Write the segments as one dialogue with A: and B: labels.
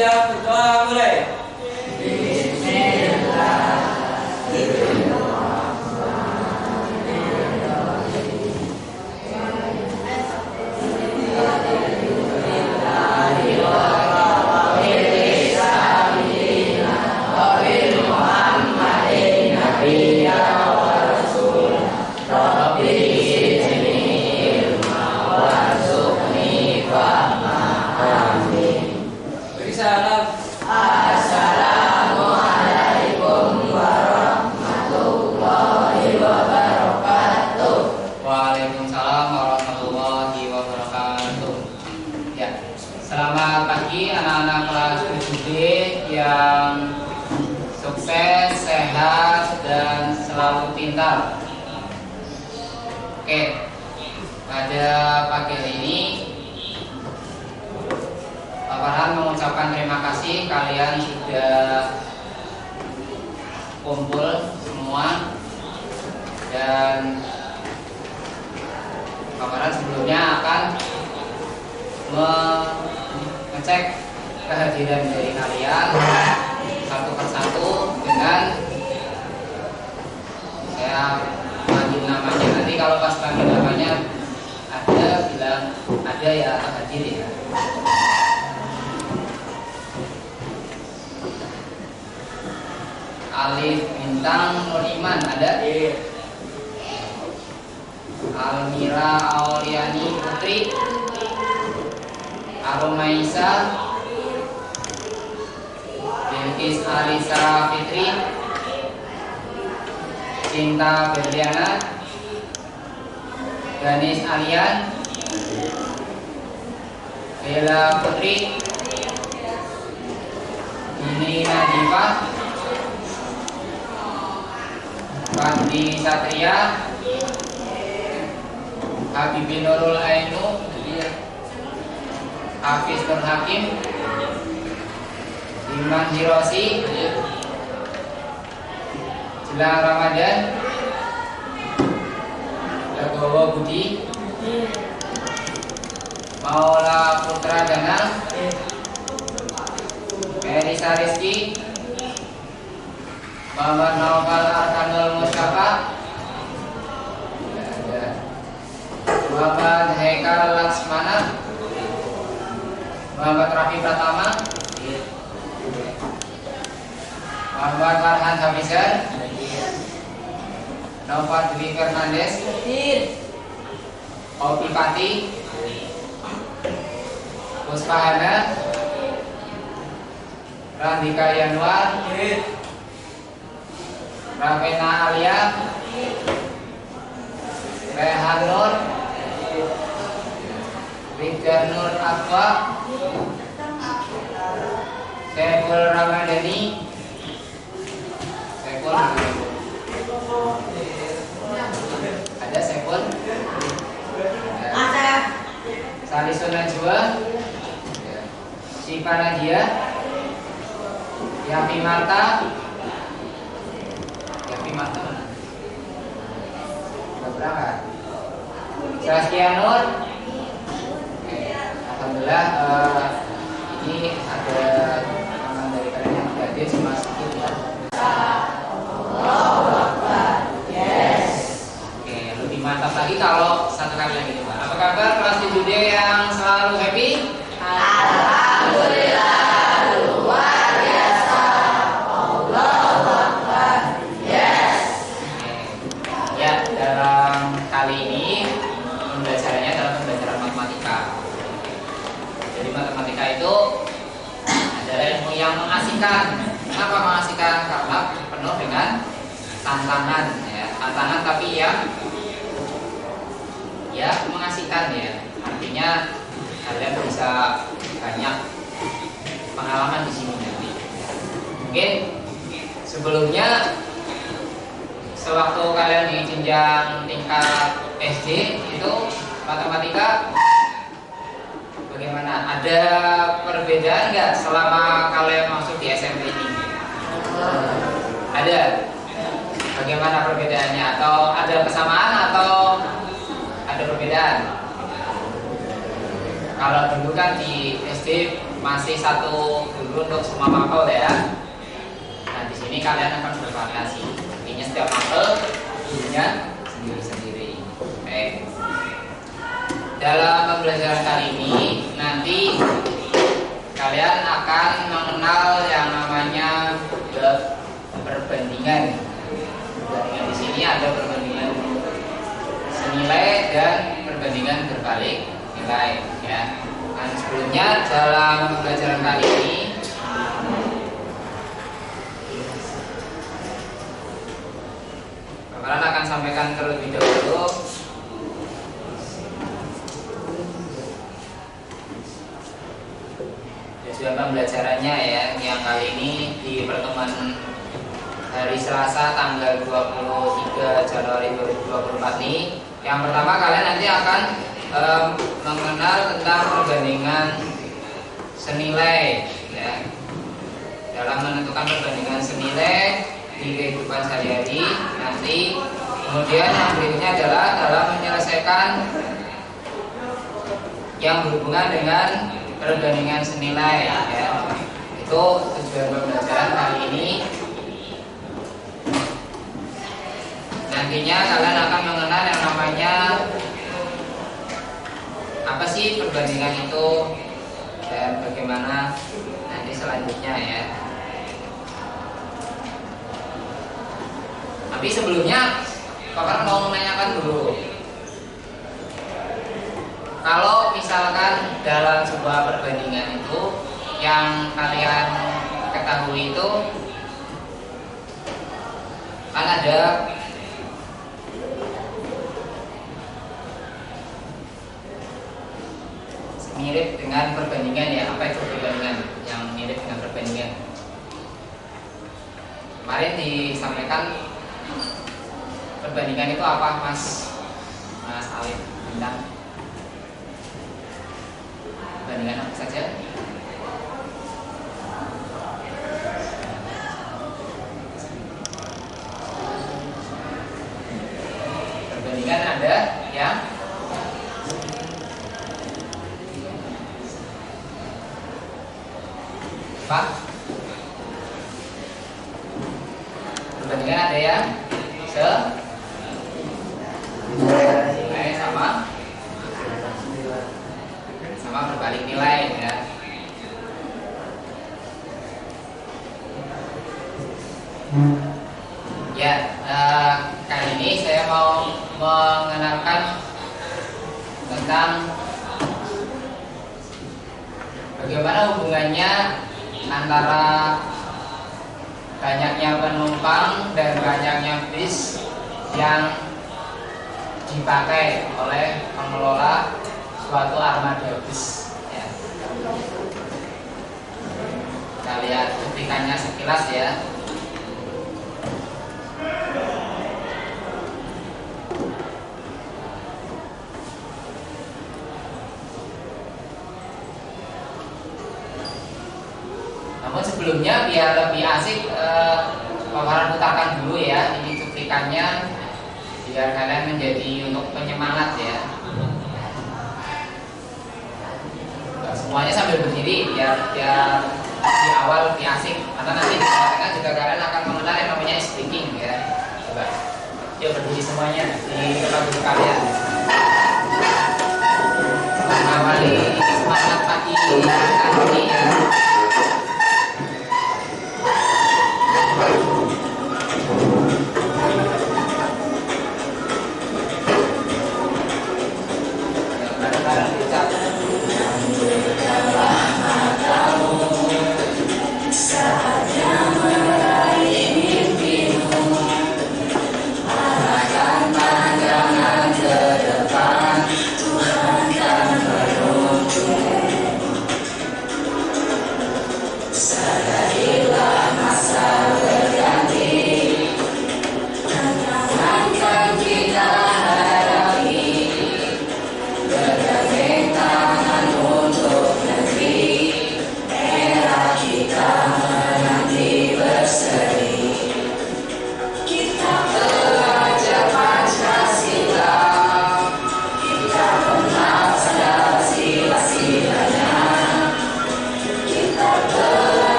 A: siap, berdoa mulai. Beri salam.
B: Waalaikumsalam warahmatullahi wabarakatuh. Ya, selamat pagi anak-anak kelas 7B yang sukses, sehat, dan selalu pintar. Oke, pada pagi hari ini Pak Farhan mengucapkan terima kasih kalian sudah kumpul semua, dan Pak Farhan sebelumnya akan mengecek kehadiran dari kalian satu persatu dengan saya panggil namanya. Nanti kalau pas panggil namanya ada, bilang ada ya atau hadir ya. Alif Bintang Nuriman ada? Almira Auliani Putri, Aromaisa, Bilkis Alisa Fitri, Cinta Berliana, Ganis Alian, Bella Putri, Ini Nadifa, Fandi Satria, Habibie Nurul Ainu, Hafiz Nur Hakim, Iman Hiroshi, Jelang Ramadan, Legowo Budi, Maula Putra Danang, Erisa Rizky, Muhammad Naufal Arkanul Mustafa, Muhammad Haikal Laksmana, Muhammad Rafi Pratama, Muhammad Farhan Hafizan, Nova Dwi Fernandes, Opi Pati, Puspa Hana, Randika Yanwar, Ravena Alia, Rehan Nur, Ridwan Nur Akwa, Saiful Ramadhani, Saiful ada Saiful, Salisun Najwa, Syifa Nadia, Yafi Marta, mana? Sudah berangkat. Saskia Nur. Alhamdulillah ini ada teman dari kalian yang hadir cuma sedikit ya. Yes. Oke, lebih mantap lagi kalau satu kali lagi coba. Apa kabar kelas 7D yang selalu happy?
C: Alhamdulillah.
B: Kali ini pembelajarannya adalah pembelajaran matematika. Jadi matematika itu adalah ilmu yang mengasihkan. Kenapa mengasihkan? Karena penuh dengan tantangan, ya. Tantangan tapi yang mengasihkan ya. Artinya kalian bisa banyak pengalaman di sini nanti. Mungkin sebelumnya sewaktu kalian di jenjang tingkat SD itu matematika bagaimana? Ada perbedaan nggak selama kalian masuk di SMP ini? Ada. Bagaimana perbedaannya? Atau ada kesamaan atau ada perbedaan? Kalau dulu kan di SD masih satu dulu untuk semua mapel ya. Nah di sini kalian akan bervariasi. Artinya setiap mapel gurunya sendiri-sendiri. Oke. Dalam pembelajaran kali ini nanti kalian akan mengenal yang namanya perbandingan. Perbandingan di sini ada perbandingan senilai dan perbandingan berbalik nilai ya. Nah, sebelumnya dalam pembelajaran kali ini kalian akan sampaikan terlebih dahulu tujuan pembelajarannya ya, yang kali ini di pertemuan hari Selasa tanggal 23 Januari 2024 ini. Yang pertama kalian nanti akan mengenal tentang perbandingan senilai ya. Dalam menentukan perbandingan senilai di kehidupan sehari-hari nanti. Kemudian yang berikutnya adalah dalam menyelesaikan yang berhubungan dengan perbandingan senilai ya. Itu tujuan pembelajaran kali ini. Nantinya kalian akan mengenal yang namanya apa sih perbandingan itu dan bagaimana nanti selanjutnya ya. Tapi sebelumnya Kakak mau menanyakan dulu, kalau misalkan dalam sebuah perbandingan itu yang kalian ketahui itu kan ada mirip dengan perbandingan ya. Apa itu perbandingan yang mirip dengan perbandingan? Kemarin disampaikan perbandingan itu apa, Mas Alif Bintang? Perbandingan apa saja? Perbandingan ada yang apa? Perbandingan ada yang nilai sama berbalik nilai ya. Ya, kali ini saya mau mengenalkan tentang bagaimana hubungannya antara banyaknya penumpang dan banyaknya bis yang dipakai oleh pengelola suatu armada bis ya. Kita lihat cuplikannya sekilas ya. Namun sebelumnya biar lebih asik, paparan putarkan dulu ya ini cuplikannya biar kalian menjadi untuk penyemangat ya. Semuanya sambil berdiri biar di awal lebih asik. Karena nanti di tengah-tengah juga kalian akan mengenal yang namanya speaking ya. Coba, yuk berdiri semuanya di tempat duduk kalian. Mengawali semangat pagi ini ya.
C: Pandangan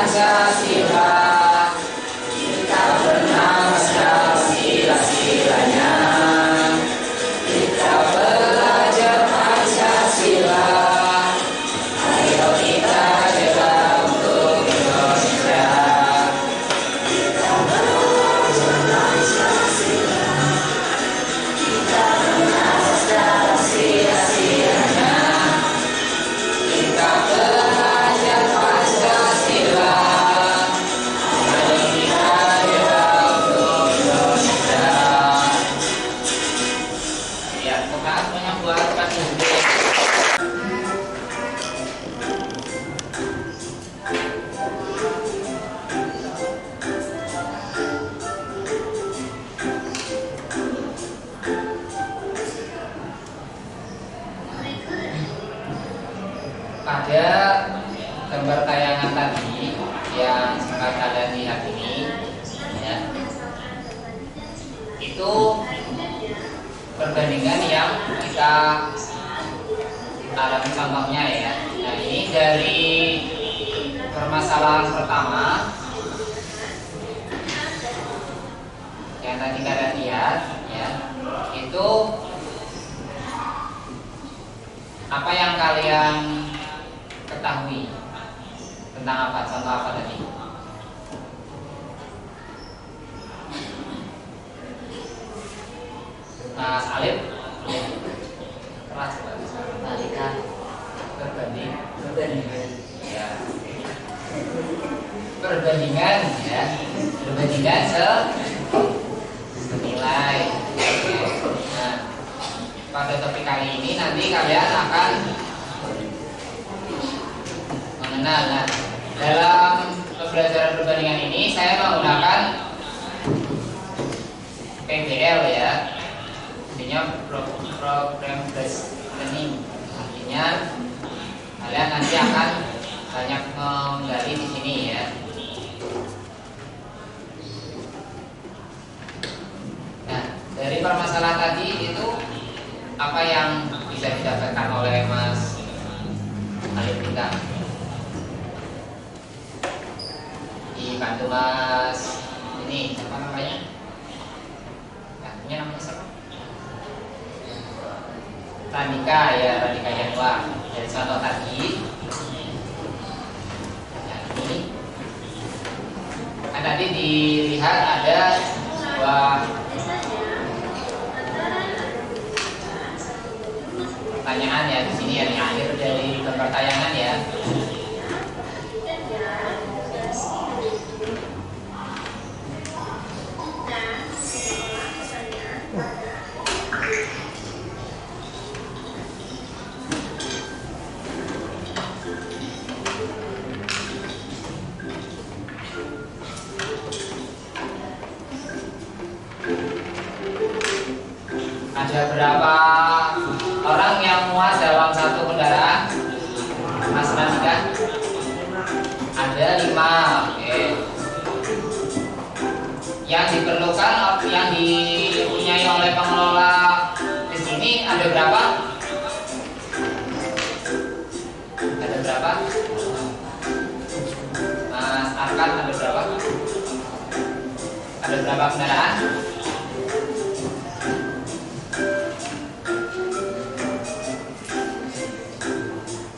B: Pancasila, kita bernapas dalam sila-silanya. Kita belajar Pancasila, ayo kita jaga untuk Indonesia. Kita belajar Pancasila, kita bernapas dalam sila-silanya. Kita belajar Pancasila, ayo kita jaga untuk Indonesia. Ya, bukan banyak buat kasih. Pada gambar tayangan tadi yang sempat kalian lihat ini, ya, itu perbandingan yang kita alami contohnya ya. Nah, ini dari permasalahan pertama yang tadi kalian lihat, ya, itu apa yang kalian ketahui tentang apa? Contoh apa tadi? Mas Alif, ya. Keras balikan perbandingan, ya. Perbandingan, ya. Perbandingan senilai. Nah, pada topik kali ini nanti kalian akan mengenal. Nah, dalam pembelajaran perbandingan ini saya menggunakan PBL, ya. Artinya program based learning. Artinya kalian nanti akan banyak menggali di sini, ya. Nah, dari permasalahan tadi itu apa yang bisa didapatkan oleh Mas Alif kita? Dibantu Mas ini apa namanya? Ya, punya namanya siapa? Radika, ya, Radika Yanwa. Dari contoh tadi, yang ini kan tadi dilihat ada sebuah pertanyaan, ya, di sini, ya, di akhir dari gambar tayangan, ya. Ada berapa orang yang muat dalam satu kendaraan? Mas Radika? Ada 5. Oke. Yang diperlukan, yang dipunyai oleh pengelola di sini ada berapa? Ada berapa? Mas Arkan ada berapa? Ada berapa kendaraan?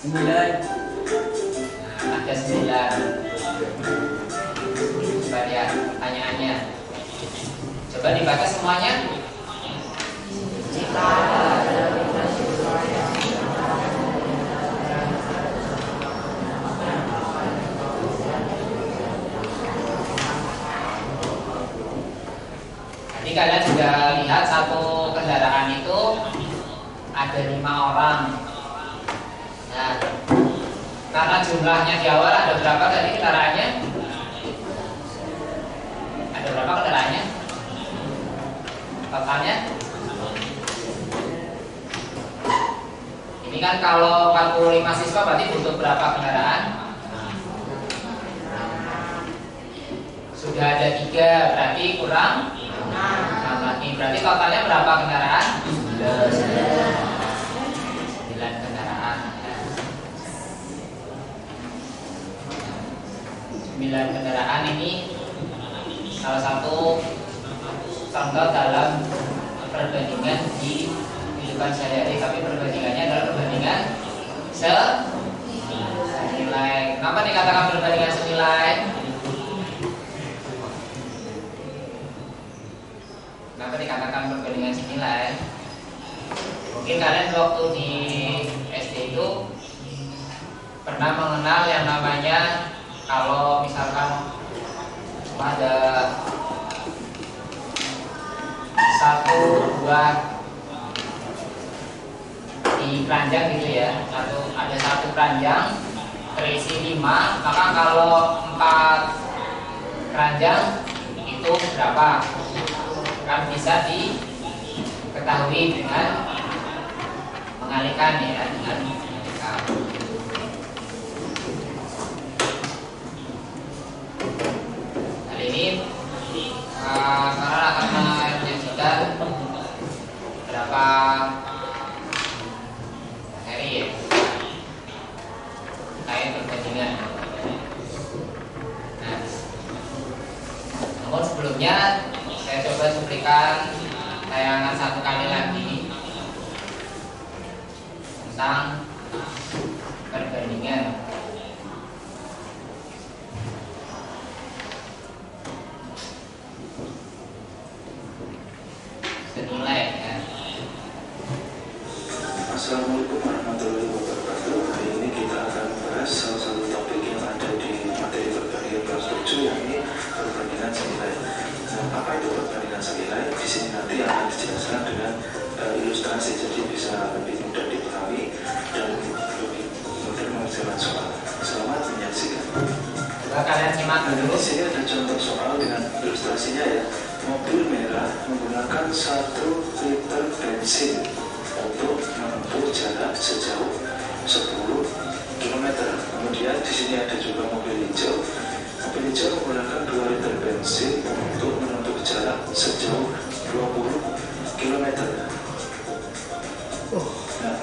A: Sembilan.
B: Nah, ada 9. Coba lihat pertanyaannya. Coba dibaca semuanya. Jadi kalian sudah lihat satu kendaraan itu ada 5 orang. Nah, karena jumlahnya di awal ada berapa tadi kendaraannya? Ada berapa kendaraannya? Totalnya? Ini kan kalau 45 siswa berarti butuh berapa kendaraan? Sudah ada 3, berarti kurang 6 lagi. Berarti totalnya berapa kendaraan? 9 kendaraan. 9 9 kendaraan ini salah satu contoh dalam perbandingan di kehidupan sehari-hari, tapi perbandingannya adalah perbandingan senilai. Kenapa dikatakan perbandingan senilai? Kenapa dikatakan perbandingan senilai? Mungkin kalian waktu di SD itu pernah mengenal yang namanya, kalau misalkan ada satu buah di keranjang gitu ya, ada satu keranjang terisi 5, maka kalau 4 keranjang itu berapa? Kan bisa diketahui dengan mengalihkan ya, dengan mengalihkan. Kali ini karena akan menyajikan berapa materi ya terkait perbandingan. Nah, namun sebelumnya saya coba berikan tayangan satu kali lagi tentang perbandingan. Senilai ya.
C: Assalamualaikum warahmatullahi wabarakatuh. Hari ini kita akan membahas salah satu topik yang ada di materi perbandingan kelas 7, yakni perbandingan senilai. Apa itu perbandingan senilai? Di sini nanti akan dijelaskan dengan ilustrasi, jadi bisa lebih mudah dipahami dan lebih mudah mengerjakan soal. Selamat menyaksikan.
B: Coba kalian simak dulu.
C: Di sini ada contoh soal dengan ilustrasinya ya. Mobil merah menggunakan 1 liter bensin untuk menempuh jarak sejauh 10 km. Kemudian di sini ada juga mobil hijau. Mobil hijau menggunakan 2 liter bensin untuk menempuh jarak sejauh 20 km. Nah,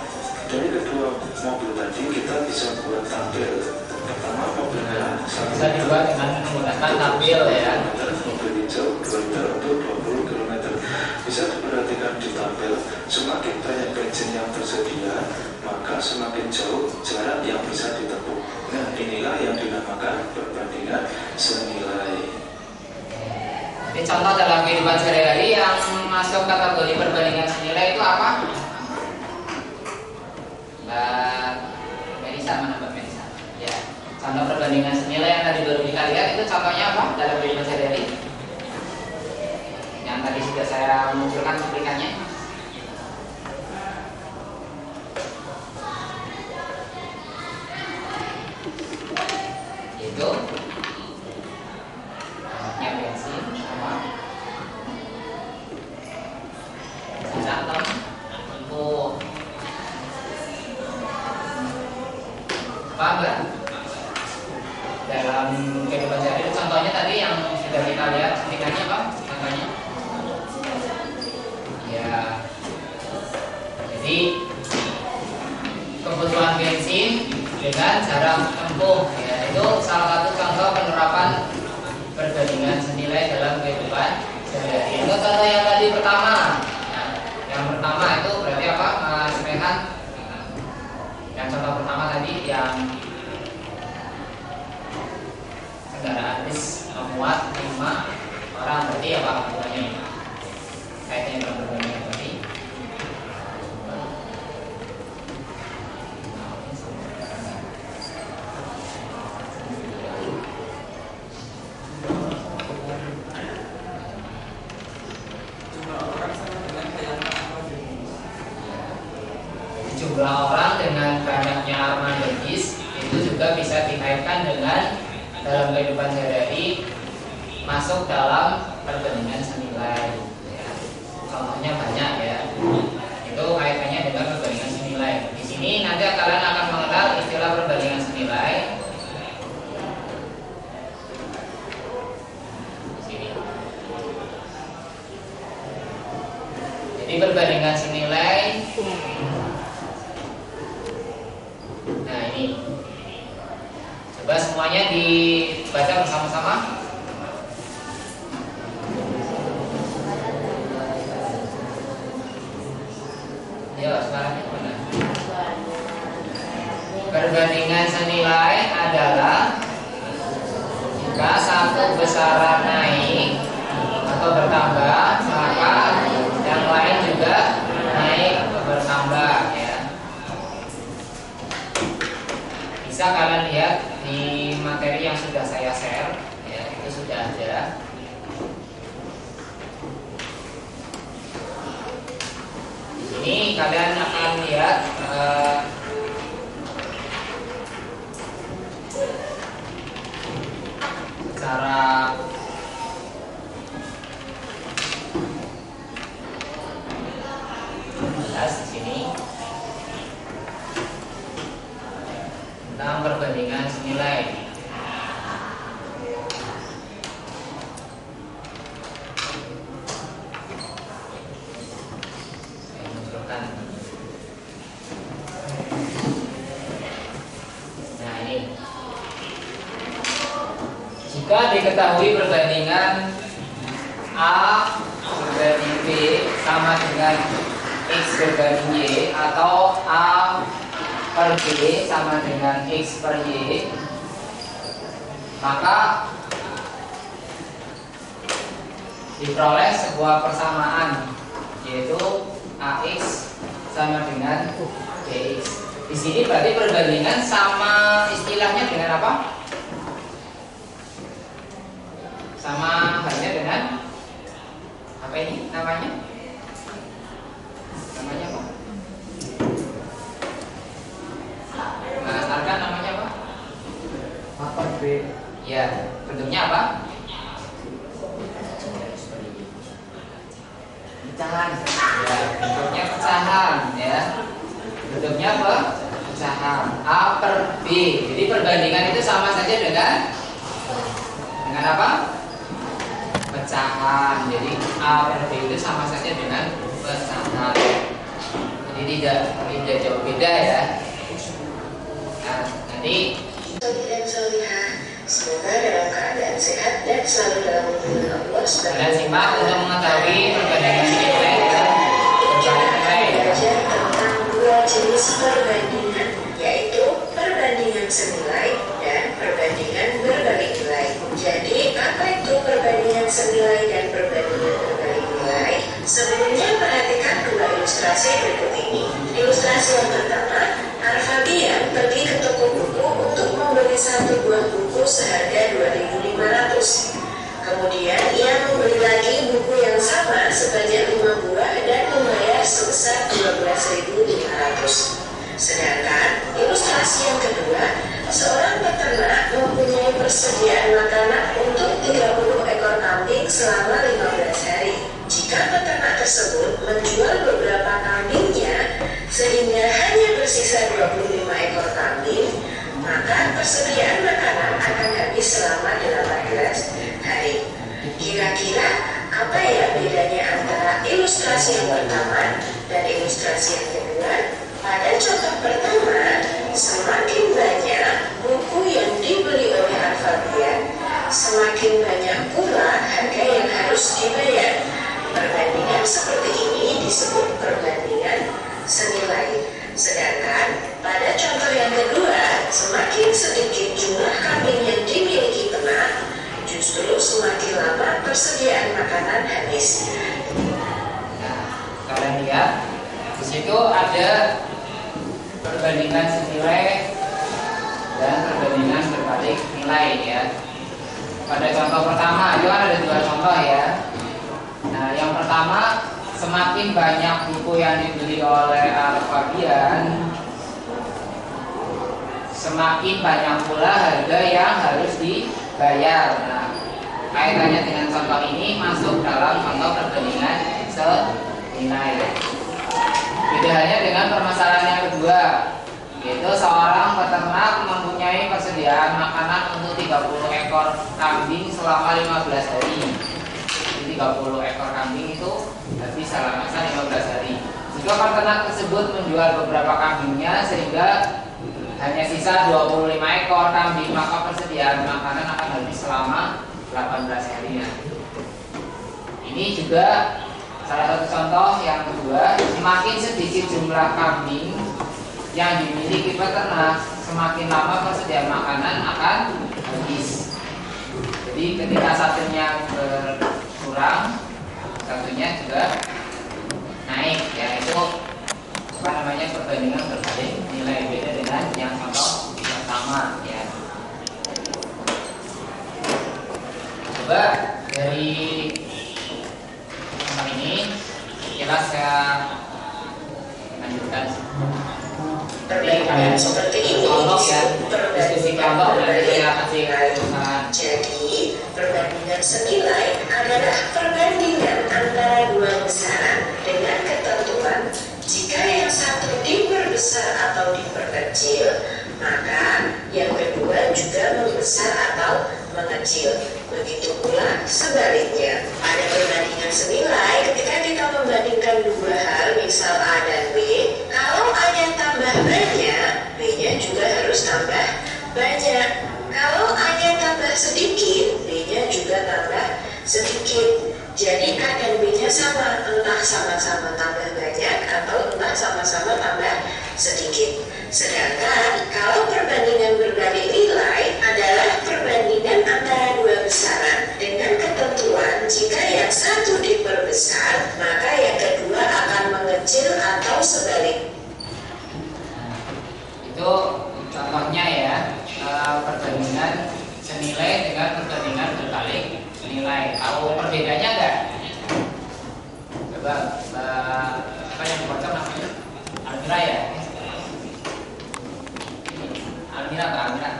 C: dari kedua mobil tadi kita bisa buat tabel. Pertama, mobil merah
B: Bisa dibuat dengan menggunakan tabel ya.
C: mobil hijau 2 liter untuk 20 km. Bisa diperhatikan di tabel, semakin banyak bensin yang tersedia, maka semakin jauh jarak yang bisa ditempuh. Nah, inilah yang dinamakan perbandingan senilai.
B: Jadi contoh dalam kehidupan sehari-hari yang masuk kategori perbandingan senilai itu apa? Mbak Melisa, mana Mbak Melisa? Ya, contoh perbandingan senilai yang tadi baru kita lihat itu contohnya apa dalam kehidupan sehari-hari? Yang tadi sudah saya munculkan cuplikannya. Itu banyaknya bensin sama jarak tempuh. Paham nggak? Dalam kehidupan sehari-hari contohnya tadi yang sudah kita lihat cuplikannya apa? Contohnya ya, jadi kebutuhan bensin dengan jarak tempuh ya, itu salah satu contoh penerapan perbandingan senilai dalam kehidupan sehari-hari. Itu contoh yang tadi pertama. Nah, yang pertama itu berarti apa, Mas Rehan? Yang contoh pertama tadi yang kendaraan bis memuat 5 orang, berarti apa hubungannya ini? Kaitannya dengan perbandingan tadi. Jumlah orang dengan banyaknya armada bis itu juga bisa dikaitkan dengan dalam kehidupan sehari-hari masuk dalam perbandingan senilai ya. Contohnya banyak ya, itu kaitannya dengan perbandingan senilai. Di sini nanti kalian akan mengenal istilah perbandingan senilai. Di sini. Jadi perbandingan senilai. Nah ini, coba semuanya dibaca bersama sama-sama? Ya, sekarang mana? Perbandingan senilai adalah jika satu besaran naik atau bertambah, maka yang lain juga naik atau bertambah ya. Bisa kalian lihat di materi yang sudah saya share ya, itu sudah ada. Di sini kalian akan lihat cara jelas di sini tentang perbandingan senilai. Saya munculkan. Nah ini, jika diketahui perbandingan A berbanding B sama dengan X berbanding Y, atau A per B sama dengan X per Y, maka diperoleh sebuah persamaan, yaitu AX sama dengan BX. Di sini berarti perbandingan sama istilahnya dengan apa? Sama halnya dengan apa ini namanya? Namanya apa? Mas Arkan namanya apa?
A: A per B.
B: Ya, bentuknya apa? Pecahan. Ya, bentuknya pecahan ya. Bentuknya apa? Pecahan. A per B. Jadi perbandingan itu sama saja dengan apa? Pecahan. Jadi A per B itu sama saja dengan pecahan. Jadi tidak jauh beda ya. Nah, nanti
D: dan solihah, semoga dalam keadaan sehat dan selalu dalam lindungan Allah
B: kalian simak untuk mengetahui perbandingan nilai dan perbandingan nilai.
D: Belajar tentang dua jenis perbandingan, yaitu perbandingan senilai dan perbandingan berbalik nilai. Jadi, apa itu perbandingan senilai dan perbandingan berbalik nilai? Sebelumnya perhatikan dua ilustrasi berikut ini. Ilustrasi yang pertama, Arfabian pergi ke toko buku untuk membeli satu buah buku seharga 2.500. Kemudian ia membeli lagi buku yang sama sebanyak 5 buah dan membayar sebesar 12.500. Sedangkan ilustrasi yang kedua, seorang peternak mempunyai persediaan makanan untuk 30 ekor kambing selama 15 hari. Jika peternak tersebut menjual beberapa kambingnya sehingga hanya bersisa 25 ekor kambing, maka persediaan makanan akan habis selama 18 hari. Kira-kira apa ya bedanya antara ilustrasi yang pertama dan ilustrasi yang kedua? Pada contoh pertama, semakin banyak buku yang dibeli oleh Arfabian, semakin banyak pula harga yang harus dibayar. Perbandingan seperti ini disebut perbandingan senilai. Sedangkan pada contoh yang kedua, semakin sedikit jumlah kambing yang dimiliki peternak, justru semakin lama persediaan makanan habis.
B: Nah, kalian lihat di situ ada perbandingan senilai dan perbandingan berbalik nilai ya. Pada contoh pertama itu kan ada dua contoh ya. Nah, yang pertama, semakin banyak buku yang dibeli oleh Arfabian, semakin banyak pula harga yang harus dibayar. Nah, kaitannya dengan contoh ini masuk dalam contoh perbandingan senilai. Beda halnya dengan permasalahan yang kedua, yaitu seorang peternak mempunyai persediaan makanan untuk 30 ekor kambing selama 15 hari. 30 ekor kambing itu habis dalam masa 15 hari. Jika peternak tersebut menjual beberapa kambingnya sehingga hanya sisa 25 ekor kambing, maka persediaan makanan akan habis selama 18 hari. Ini juga salah satu contoh yang kedua, semakin sedikit jumlah kambing yang dimiliki peternak, semakin lama persediaan makanan akan habis. Jadi ketika satunya berkurang, satunya juga naik, ya itu apa namanya, perbandingan berbalik nilai. Beda dengan yang contoh pertama, ya. Coba dari contoh ini jelas saya lanjutkan.
D: Perbandingan seperti ini
B: Kelompok ya, diskusi kelompok nanti saya kasih
D: nilai.
B: usaha.
D: Jadi, perbandingan senilai adalah perbandingan antara dua besaran dengan ketentuan jika yang satu diperbesar atau diperkecil, maka yang kedua juga membesar atau mengecil. Begitu pula sebaliknya. Pada perbandingan senilai, ketika kita membandingkan dua hal, misal A dan B, kalau A-nya tambah banyak, B-nya juga harus tambah banyak. Kalau A-nya tambah sedikit, B-nya juga tambah sedikit. Jadi A dan B-nya sama, entah sama-sama tambah banyak atau entah sama-sama tambah sedikit. Sedangkan kalau perbandingan berbalik nilai adalah perbandingan antara dua besaran dengan ketentuan jika yang satu diperbesar, maka yang kedua akan mengecil atau sebalik.
B: Itu contohnya ya, perbandingan senilai dengan perbandingan berbalik nilai. Tahu perbedaannya enggak? Coba apa yang bocor namanya? Almira ya? Almira Mbak Almira?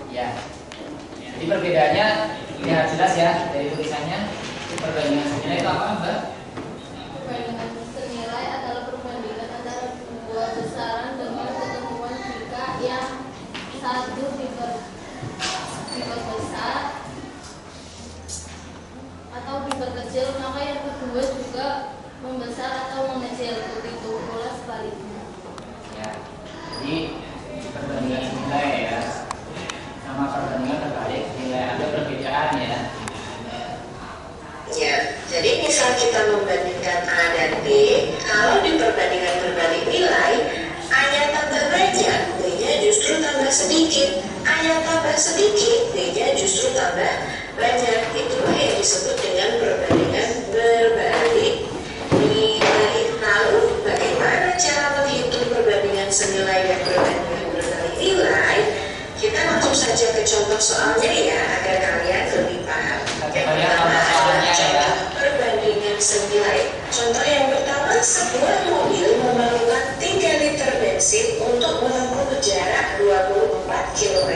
B: Ya. Jadi perbedaannya ya jelas ya dari tulisannya. Perbandingan senilai itu apa Mbak?
E: Perbandingan senilai adalah perbandingan antara dua besaran dengan ketentuan jika yang satu diperbesar atau diperkecil, maka yang kedua juga membesar atau mengecil. Begitu pula sebaliknya.
B: Ya. Jadi perbandingan senilai ya, sama perbandingan terbalik nilai, ada perbedaan ya.
D: Ya, jadi misal kita membandingkan A dan B, kalau di perbandingan berbalik nilai, A-nya tambah banyak, B-nya justru tambah sedikit. A-nya tambah sedikit, B-nya justru tambah banyak. Itulah yang disebut dengan perbandingan berbalik nilai. Lalu, bagaimana cara menghitung perbandingan senilai dan perbandingan berbalik nilai? Kita langsung saja ke contoh soalnya ya, agar kalian lebih paham. Yang pertama adalah contoh perbandingan senilai. Contoh yang pertama, sebuah mobil memerlukan 3 liter bensin untuk menempuh jarak 24 km.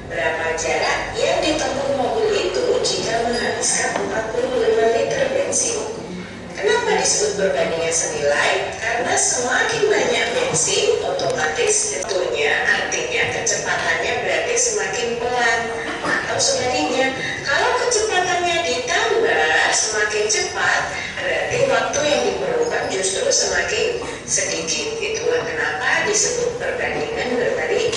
D: Berapa jarak yang ditempuh mobil itu jika menghabiskan 45 liter bensin? Kenapa disebut perbandingan senilai? Karena semakin banyak bensin, otomatis tentunya artinya kecepatannya berarti semakin pelan. Atau sebaliknya, kalau kecepatannya ditambah semakin cepat, berarti waktu yang diperlukan justru semakin sedikit. Itulah kenapa disebut perbandingan berbalik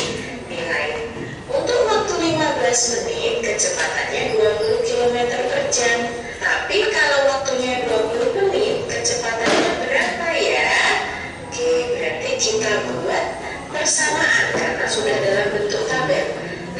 D: nilai. Untuk waktu 15 menit, kecepatannya 20 km per jam. Tapi kalau waktunya 20 menit, kecepatannya berapa ya? Oke, berarti kita buat persamaan karena sudah dalam bentuk tabel.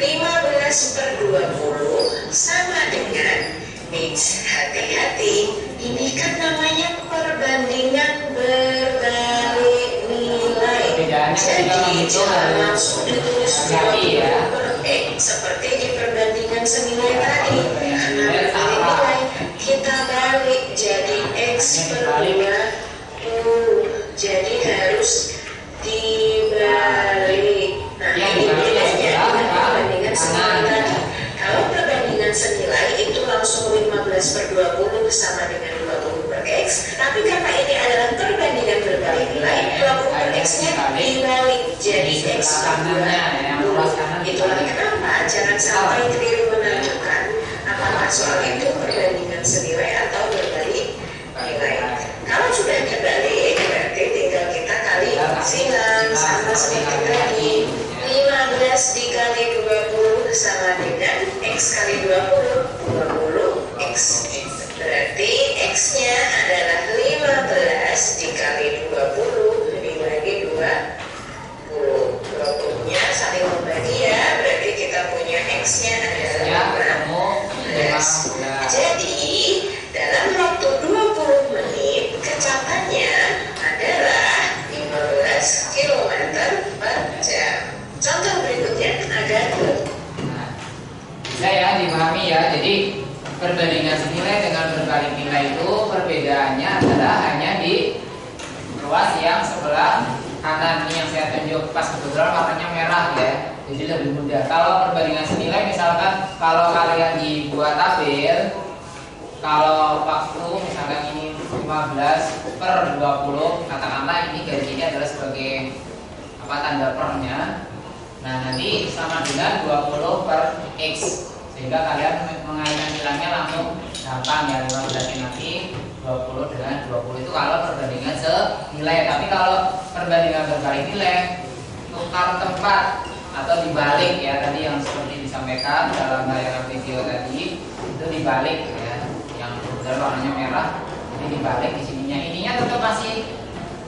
D: 15/20 sama dengan X. Hati-hati, ini kan namanya perbandingan berbalik nilai. Jadi jangan langsung ditulis 20 per X seperti di perbandingan senilai tadi. Karena berbalik nilai kita balik jadi X per 20. Jadi harus dibalik. Nah, ini bedanya dengan perbandingan senilai tadi. Kalau perbandingan senilai itu langsung 15/20 sama dengan 20 per X. Tapi karena ini adalah perbandingan berbalik nilai, 20 per X-nya dibalik jadi X per 20. Itulah kenapa jangan sampai keliru menentukan apakah soal itu perbandingan senilai atau berbalik nilai. Kalau sudah dibalik, berarti tinggal kita kali silang sama seperti Jadi, dalam waktu 20 menit, kecepatannya adalah 15 km per jam. Contoh berikutnya agar
B: Bisa ya dipahami ya. Jadi perbandingan senilai dengan berbalik nilai itu perbedaannya adalah hanya di ruas yang sebelah kanan. Ini yang saya tunjuk pas kebetulan warnanya merah ya. Jadi lebih mudah. Kalau perbandingan senilai misalkan kalau kalian dibuat tabel, kalau waktu misalkan ini 15/20, katakanlah ini garis ini adalah sebagai tanda pernya. Nah, nanti sama dengan 20/x. Sehingga kalian mengaitkan nilainya langsung gampang ya. 15 nanti 20 dengan 20 itu kalau perbandingan senilai. Tapi kalau perbandingan berbalik nilai, tukar tempat atau dibalik ya, tadi yang seperti disampaikan dalam tayangan video tadi itu dibalik ya, yang kebetulan warnanya merah ini dibalik di sininya. Ininya tetap masih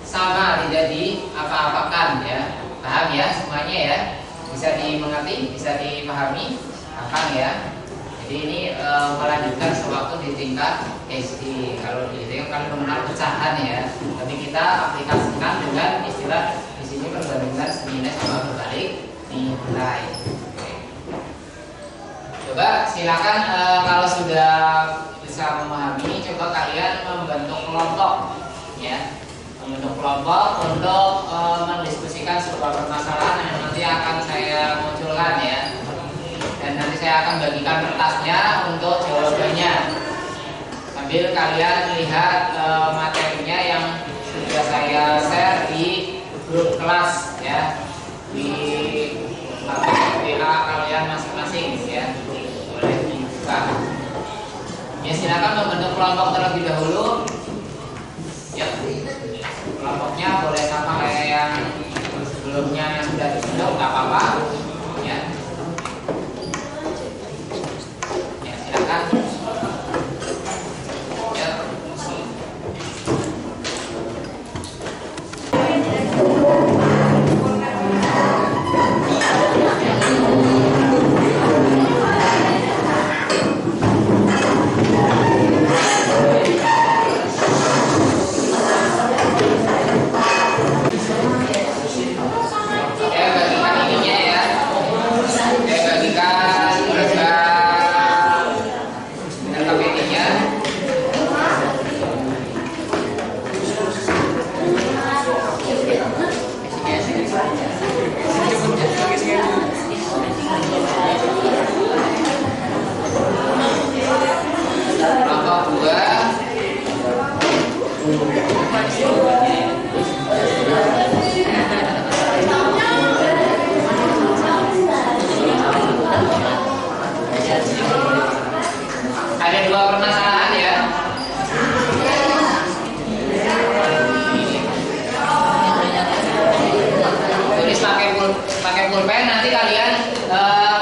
B: sama, tidak diapa-apakan ya. Paham ya semuanya ya? Bisa dimengerti, bisa dipahami, gampang ya. Jadi ini melanjutkan sewaktu di tingkat SD. Kalau di SD kan mengenal pecahan ya, tapi kita aplikasikan dengan istilah di sini perbandingan senilai sama berbalik nilai. Coba silakan kalau sudah bisa memahami, coba kalian membentuk kelompok ya, membentuk kelompok untuk mendiskusikan sebuah permasalahan yang nanti akan saya munculkan ya. Dan nanti saya akan bagikan kertasnya untuk jawabannya. Sambil kalian lihat materinya yang sudah saya share di grup kelas ya, di WA kalian masing-masing ya, boleh dibuka. Ya silakan membentuk kelompok terlebih dahulu. Ya, kelompoknya boleh sama kayak yang sebelumnya yang sudah dibentuk, nggak apa-apa. Ya. Silakan. Ya. Ada dua permasalahan ya. Tulis pakai pulpen, nanti kalian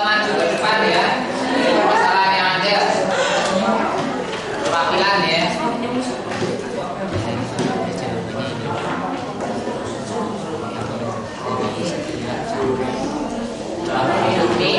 B: maju ke depan ya. Permasalahan yang ada perwakilan ya. Ini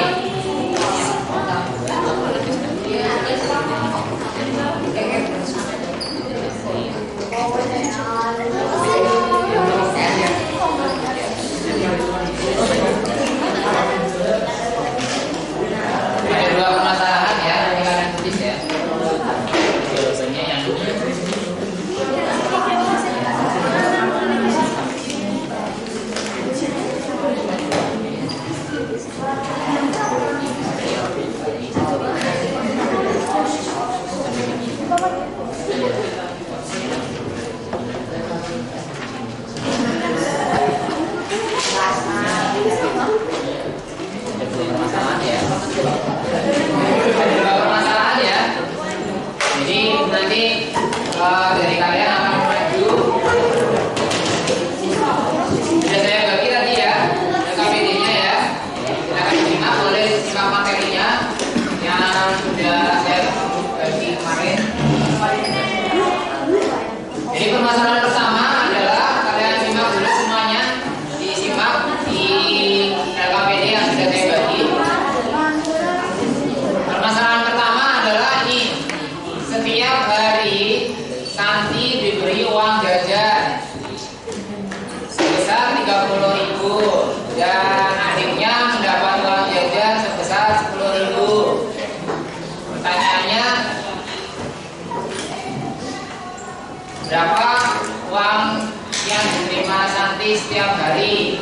B: nanti setiap hari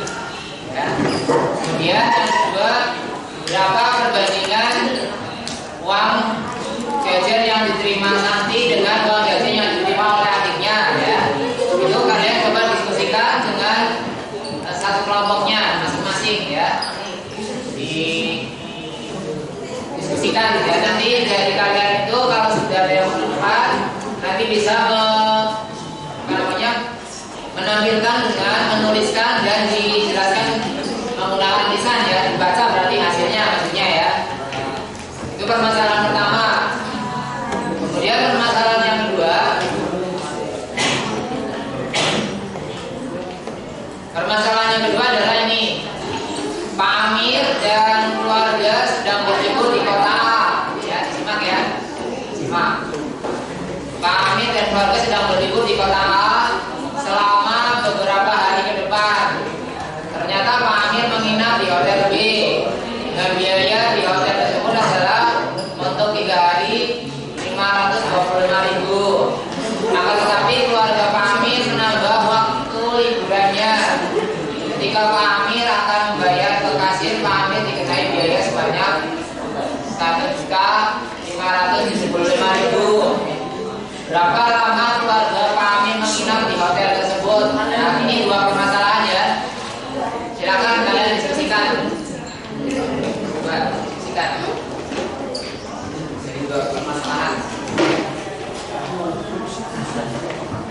B: ya. Kemudian yang kedua, berapa perbandingan uang jajan yang diterima nanti dengan uang jajan yang diterima oleh adiknya ya. Itu kalian coba diskusikan dengan satu kelompoknya masing-masing ya. Diskusikan ya. Nanti dari kalian itu kalau sudah ada yang bermanfaat, nanti bisa menampilkan dengan menuliskan dan dijelaskan menggunakan lisan ya, dibaca berarti hasilnya maksudnya ya. Itu permasalahan pertama. Kemudian permasalahan yang kedua, adalah ini. Pak Amir dan keluarga sedang berlibur di kota A. Ya, disimak ya. Simak. Pak Amir dan keluarga sedang berlibur di kota A selama beberapa hari ke depan. Ternyata Pak Amir menginap di hotel B dengan biaya di hotel tersebut adalah untuk 3 hari 525.000. Akan tetapi keluarga Pak Amir menambah waktu liburannya. Ketika Pak Amir akan membayar ke kasir, Pak Amir dikenai biaya sebanyak 1.575.000. Berapa lama keluarga Pak Amir menginap di hotel tersebut? Nah, ini dua permasalahan ya. Silakan kalian diskusikan. Coba diskusikan. Jadi dua permasalahan.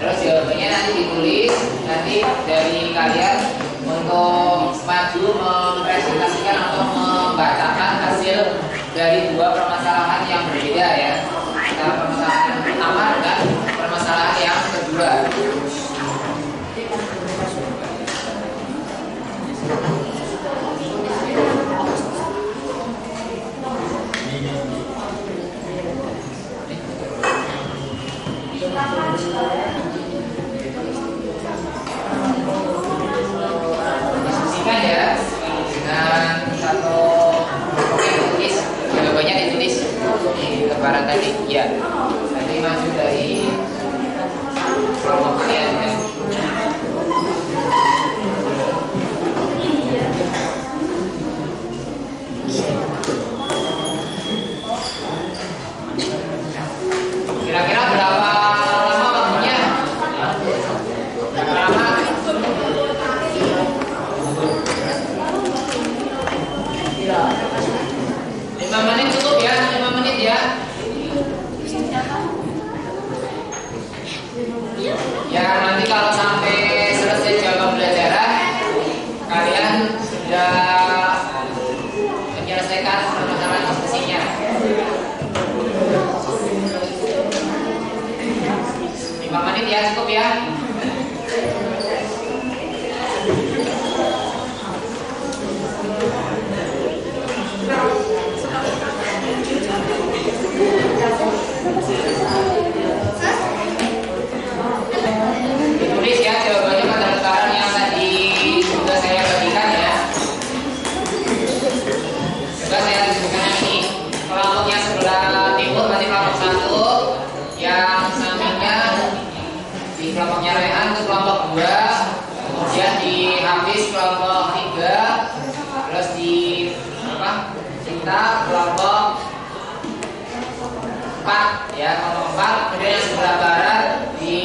B: Terus jawabannya nanti ditulis. Nanti dari kalian untuk maju mempresentasikan atau membacakan hasil dari dua permasalahan yang berbeda ya. Permasalahan yang pertama dan permasalahan yang kedua. Diskusikan ya dengan satu. Oke, tulis jawabannya ditulis di lembaran tadi ya. Nanti maju dari kelompok kalian ya. Kira-kira berapa lama waktunya? Berapa lama? 5 menit cukup ya, 5 menit ya. Ya nanti kalau sampai selesai jam pembelajaran kalian sudah menyelesaikan permasalahan diskusinya. 5 menit ya, cukup ya. Ditulis ya jawabannya pada lembaran yang tadi sudah saya bagikan ya. Coba saya tunjukkan yang ini. Kelompoknya sebelah timur berarti kelompok 1, yang sampingnya di kelompoknya Rehan itu kelompok 2, kemudian di Hafiz kelompok 3, terus di Cinta kelompok 4 ya, kelompok 4. Kemudian yang sebelah barat di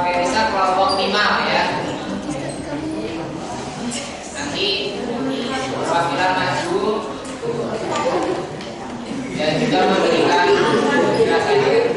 B: Melisa kelompok 5 ya. Nanti perwakilan maju dan juga memberikan penjelasannya.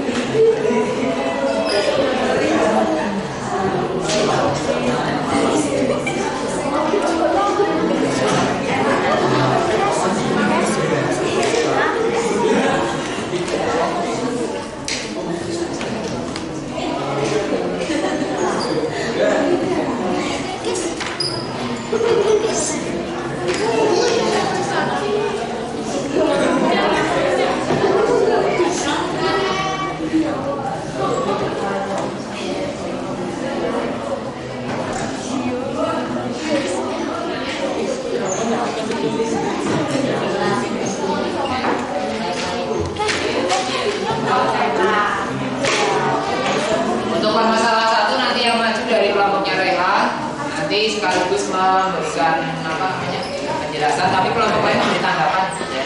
B: diskusi sekaligus memberikan apa namanya penjelasan, tapi kelompok lain memberi tanggapan ya.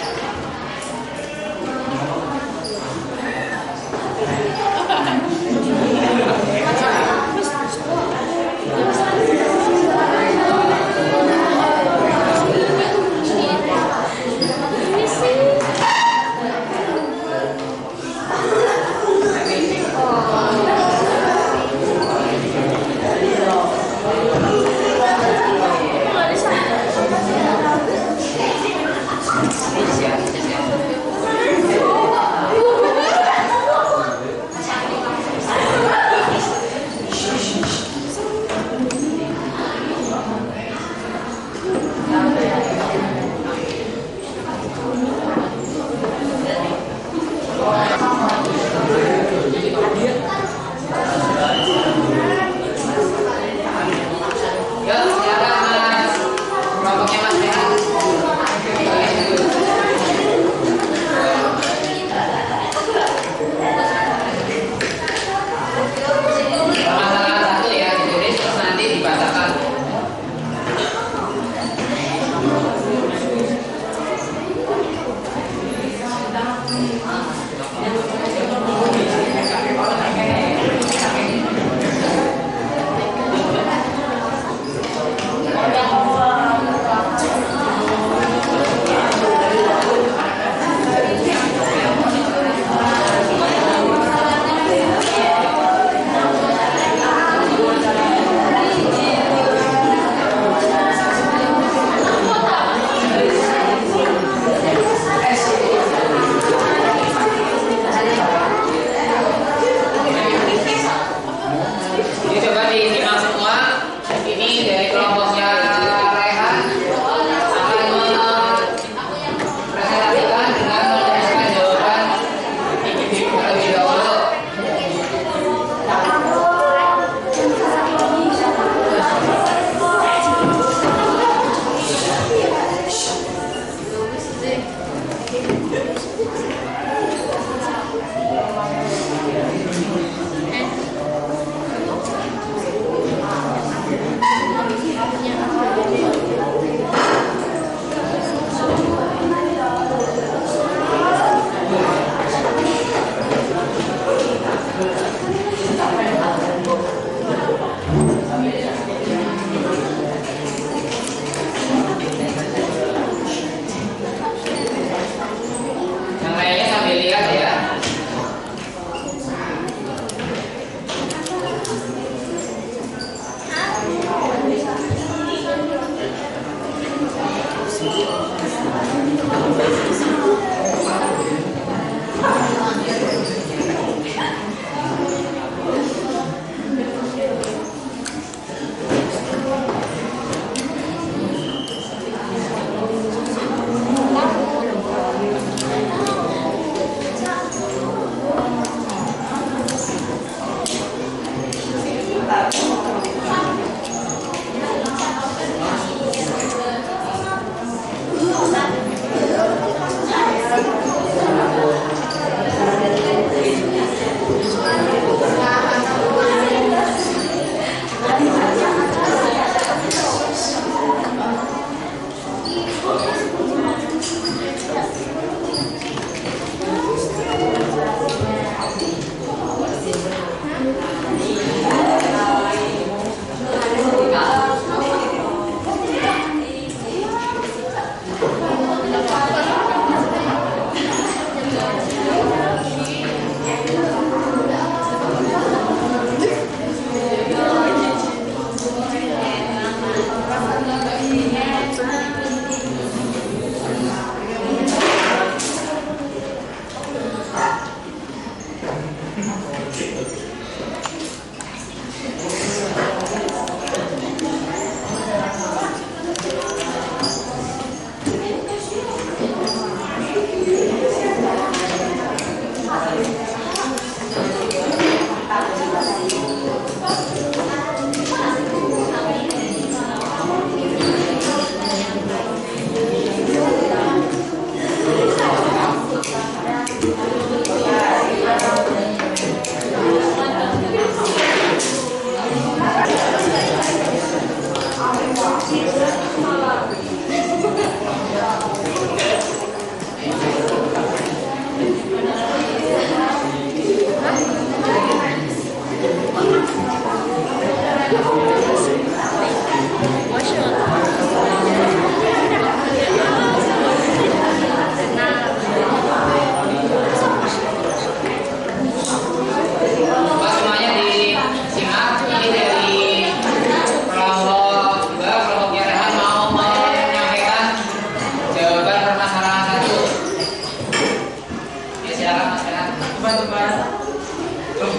B: silakan Mas Renat.
F: Teman-teman,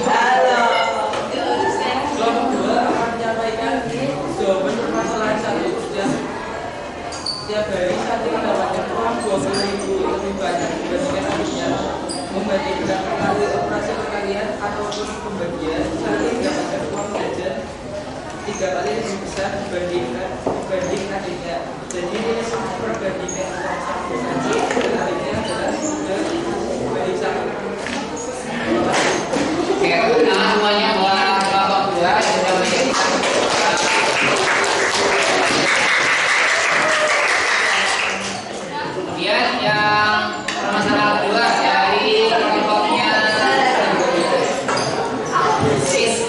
F: halo. Kelompok 2 akan menyampaikan jawaban permasalahan satu. Setiap hari saat ini mendapatkan uang 20.000 lebih banyak dibandingkan habisnya. Membandingkan kali operasi perkalian ataupun pembagian saat ini mendapatkan uang jajan 3 kali lebih besar dibanding adiknya. Jadi ini perbandingan uang satu saja dan adiknya adalah berbanding satu.
B: Oke, tepuk tangan semuanya buat kelompok 2 yang sudah menjadi. Kemudian yang permasalahan kedua dari kelompoknya Sis.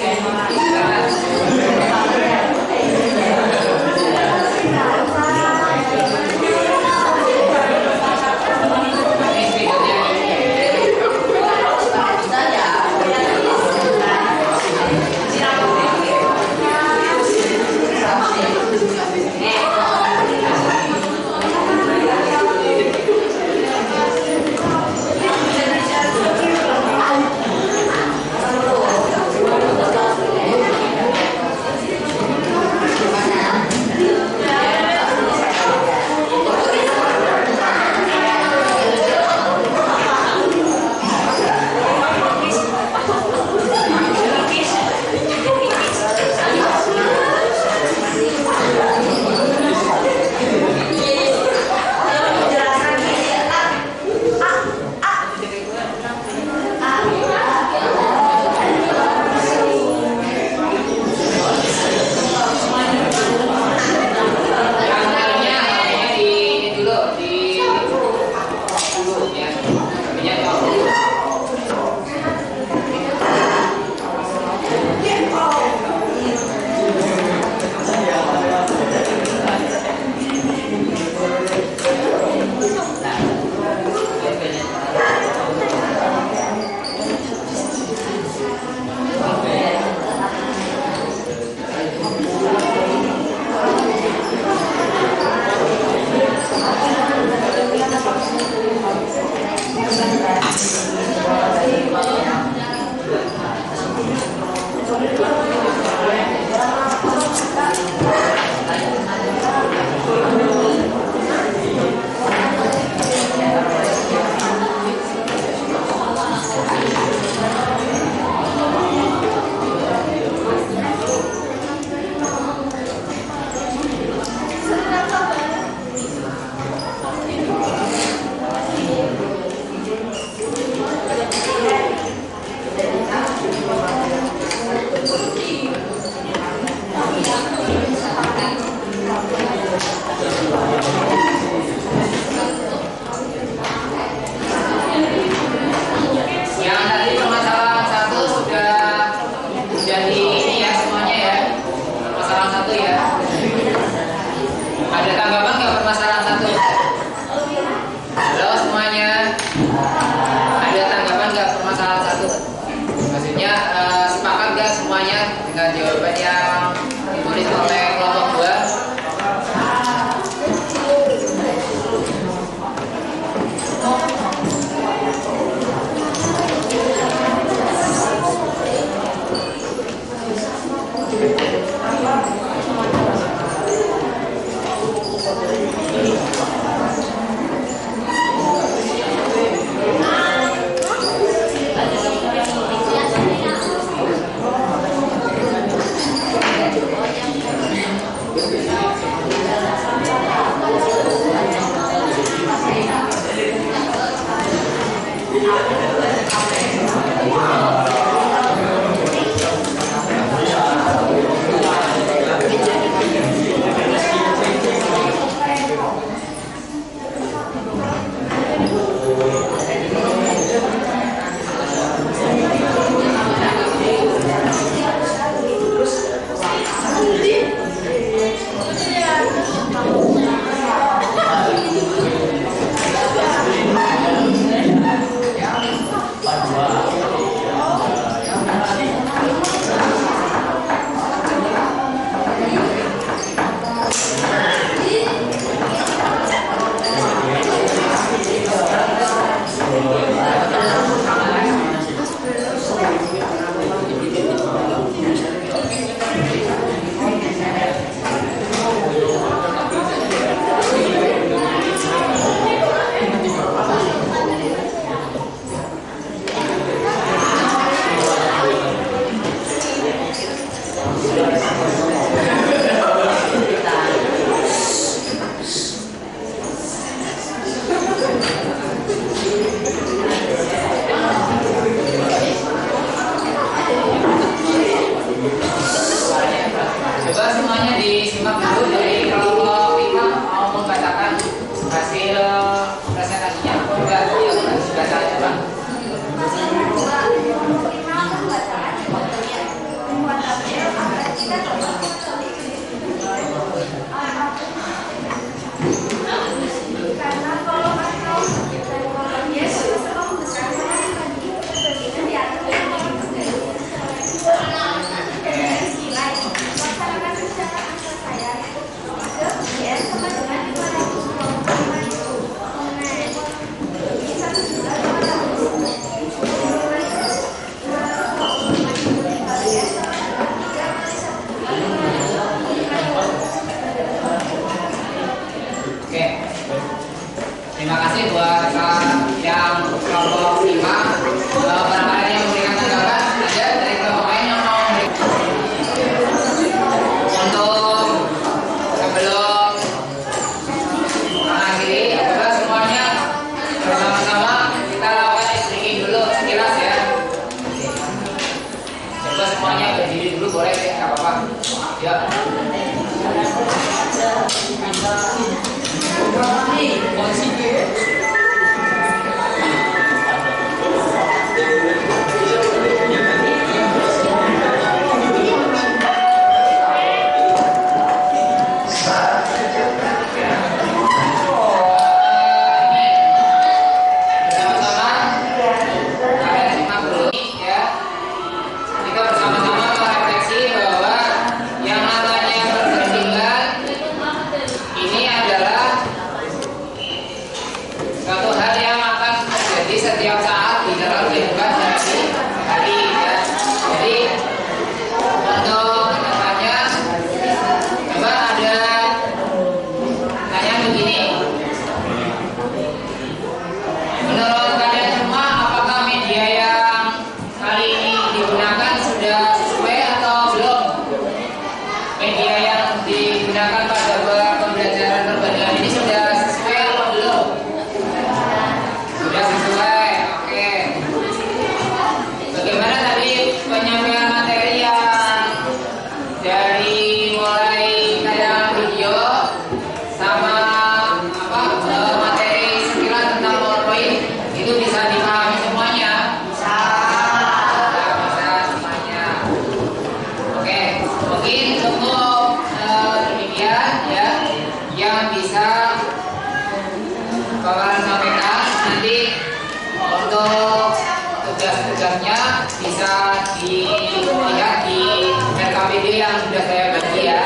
B: semuanya berdiri dulu boleh deh, nggak apa-apa. Ya. Setiap saat di dalam kehidupan sehari-hari ya. Jadi untuk kedepannya coba ada tanya begini. Menurut kalian semua, apakah media yang kali ini digunakan sudah sesuai atau belum? Media yang digunakan pada pembelajaran perbandingan ini sudah sesuai atau belum? Sudah sesuai. Bagaimana tadi penyampaian materi yang dari mulai kayak video sama materi sekilas tentang PowerPoint itu bisa dipahami semuanya? Bisa semuanya. Oke, mungkin cukup demikian ya yang bisa Bapak sampaikan. Nanti untuk tugas-tugasnya bisa dilihat di RKPD yang sudah saya bagi ya.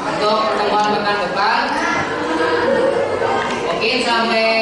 B: Untuk pertemuan pekan depan mungkin sampai